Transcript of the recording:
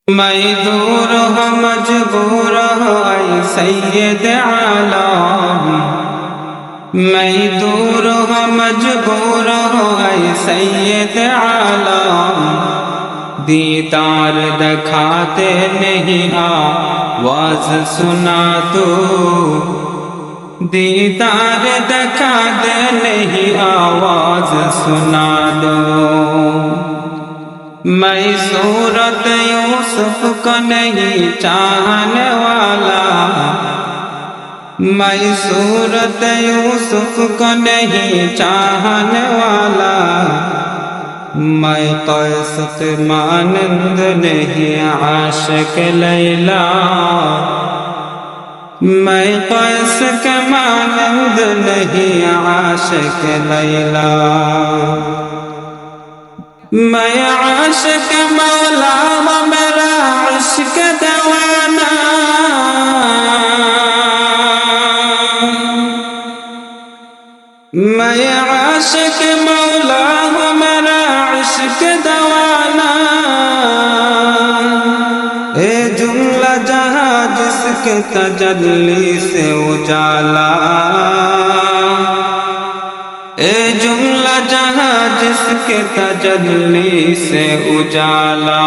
मैं दूर हो मजबूर हो ऐ सैयद आलम, मैं दूर हो मजबूर हो ऐ सैयद आलम। दीदार दिखाते नहीं आवाज सुना दो, दीदार दिखाते नहीं आवाज सुना दो। मैं सूरत यूसुफ को नहीं चाहने वाला, मैं सूरत यूसुफ को नहीं चाहने वाला। मैं कैस के मानंद नहीं आशिक लैला, मैं कैस के मानंद नहीं आशिक लैला। मैं आशिक मौला हूँ मेरा इश्क दीवाना, मैं आशिक मौला हूँ मेरा इश्क दीवाना। ए जुमला जहाँ जिसके तजल्ली से उजाला, ए जुमला जहाँ जिसके तजल्ली से उजाला।